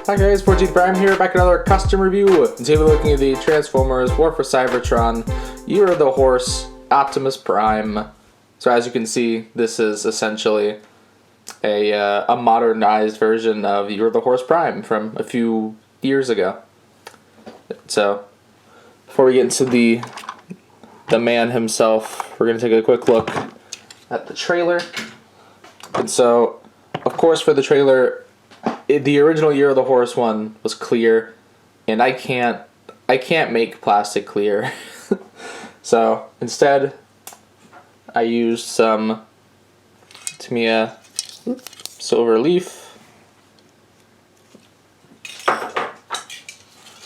Hi guys, YOTH Prime here, back with another custom review. Today we're looking at the Transformers War for Cybertron Year of the Horse Optimus Prime. So as you can see, this is essentially a modernized version of Year of the Horse Prime from a few years ago. So before we get into the man himself, we're going to take a quick look at the trailer. And so, of course, for the trailer, the original Year of the Horse one was clear, and I can't make plastic clear. So instead, I used some Tamiya silver leaf,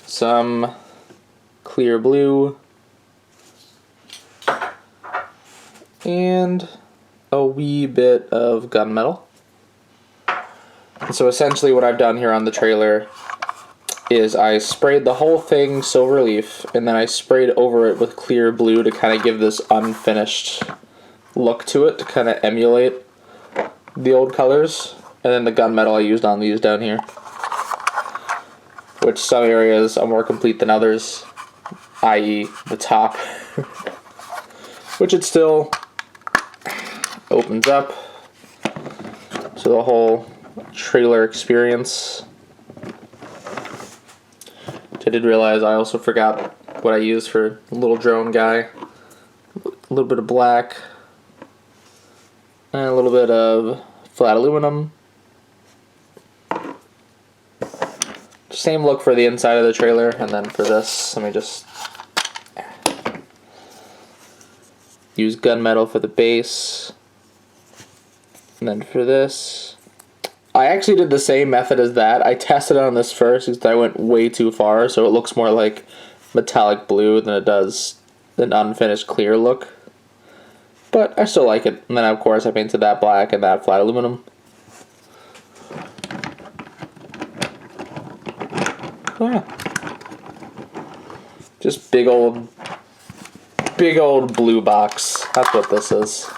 some clear blue, and a wee bit of gunmetal. So essentially what I've done here on the trailer is I sprayed the whole thing silver leaf, and then I sprayed over it with clear blue to kind of give this unfinished look to it, to kind of emulate the old colors. And then the gunmetal I used on these down here, which some areas are more complete than others, i.e. the top, which it still opens up. So the whole trailer experience. I did realize I also forgot what I used for the little drone guy. A little bit of black and a little bit of flat aluminum. Same look for the inside of the trailer, and then for this, let me just use gunmetal for the base. And then for this, I actually did the same method as that. I tested it on this first because I went way too far, so it looks more like metallic blue than it does an unfinished clear look. But I still like it. And then of course I painted that black and that flat aluminum. Oh yeah. Just big old blue box. That's what this is.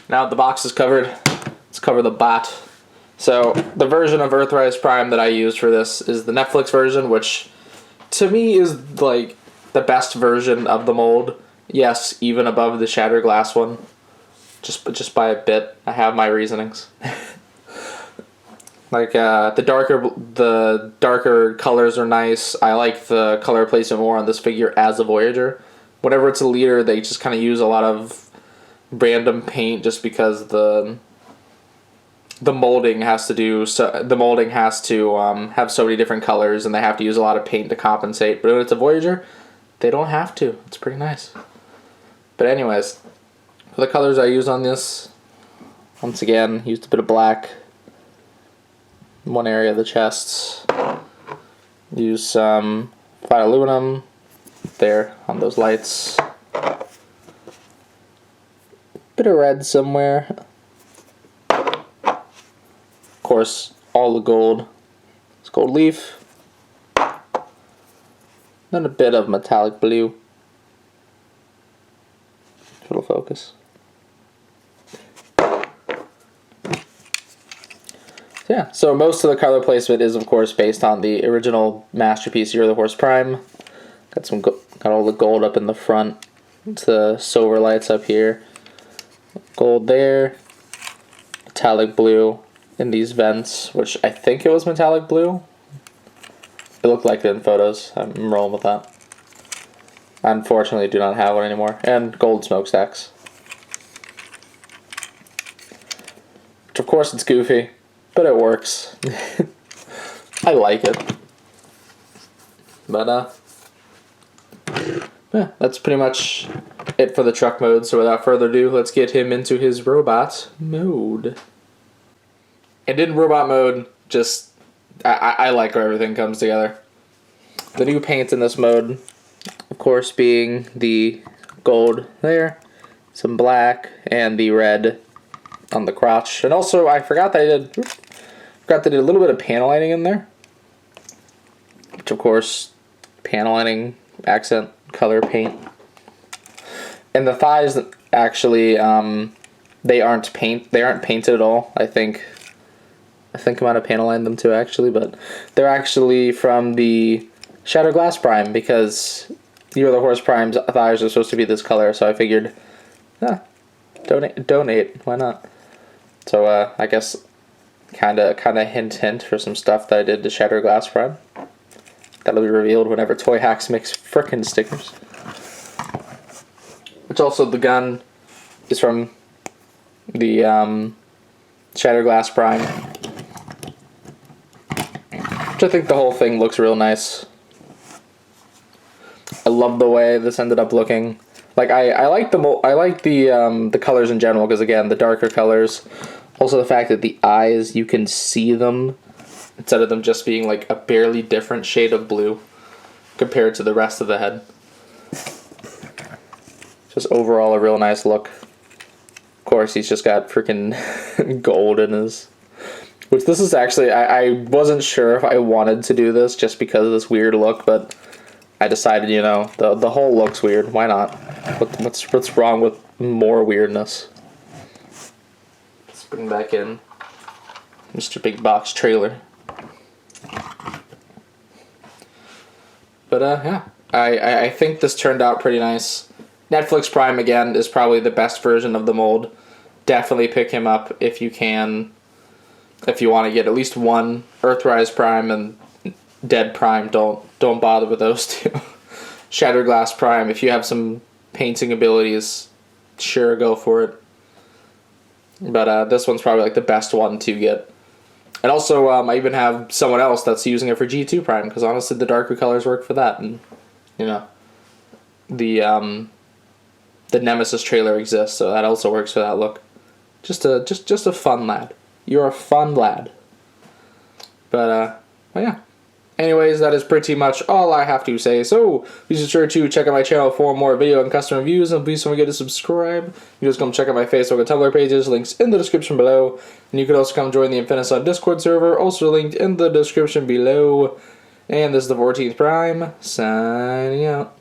Now the box is covered, let's cover the bot. So the version of Earthrise Prime that I used for this is the Netflix version, which to me is like the best version of the mold. Yes, even above the Shattered Glass one, just by a bit. I have my reasonings. Like the darker colors are nice. I like the color placement more on this figure as a Voyager. Whenever it's a leader, they just kind of use a lot of random paint just because the molding has to have so many different colors, and they have to use a lot of paint to compensate. But when it's a Voyager, they don't have to. It's pretty nice. But anyways, for the colors I used on this, once again, used a bit of black in one area of the chests. Use some flat aluminum there on those lights. Bit of red somewhere. Of course, all the gold. It's gold leaf. Then a bit of metallic blue. It'll focus. Yeah, so most of the color placement is of course based on the original masterpiece Year of the Horse Prime. Got all the gold up in the front. It's the silver lights up here. Gold there, metallic blue in these vents, which I think it was metallic blue. It looked like it in photos. I'm rolling with that. I unfortunately do not have one anymore. And gold smokestacks. Which of course it's goofy, but it works. I like it. But yeah, that's pretty much it for the truck mode, so without further ado, let's get him into his robot mode. And in robot mode, just, I like where everything comes together. The new paint in this mode, of course, being the gold there, some black, and the red on the crotch. And also, I forgot that I did a little bit of panel lining in there. Which, of course, panel lining, accent, color paint. And the thighs actually they aren't painted at all. I think I think I might have panel lined them too, actually, but they're actually from the Shattered Glass Prime, because You're the Horse Prime's thighs are supposed to be this color, so I figured, donate, why not? So I guess kind of hint for some stuff that I did to Shattered Glass Prime. That'll be revealed whenever Toy Hacks makes frickin' stickers. Which also, the gun is from the Shattered Glass Prime. Which I think the whole thing looks real nice. I love the way this ended up looking. Like I like the colors in general, because again, the darker colors. Also the fact that the eyes, you can see them instead of them just being like a barely different shade of blue compared to the rest of the head. Just overall a real nice look. Of course, he's just got freaking gold in his... Which this is actually, I wasn't sure if I wanted to do this just because of this weird look, but I decided, you know, the whole look's weird. Why not? What's wrong with more weirdness? Let's bring back in Mr. Big Box trailer. But yeah, I think this turned out pretty nice. Netflix Prime, again, is probably the best version of the mold. Definitely pick him up if you can. If you want to get at least one Earthrise Prime and Dead Prime, don't bother with those two. Shattered Glass Prime, if you have some painting abilities, sure, go for it. But this one's probably like the best one to get. And also, I even have someone else that's using it for G2 Prime, because honestly, the darker colors work for that. And, you know, the Nemesis trailer exists, so that also works for that look. Just a fun lad. You're a fun lad. But, well, yeah. Anyways, that is pretty much all I have to say. So, be sure to check out my channel for more video and custom reviews, and please don't forget to subscribe. You just come check out my Facebook and Tumblr pages, links in the description below. And you can also come join the Infinisod Discord server, also linked in the description below. And this is the 14th Prime, signing out.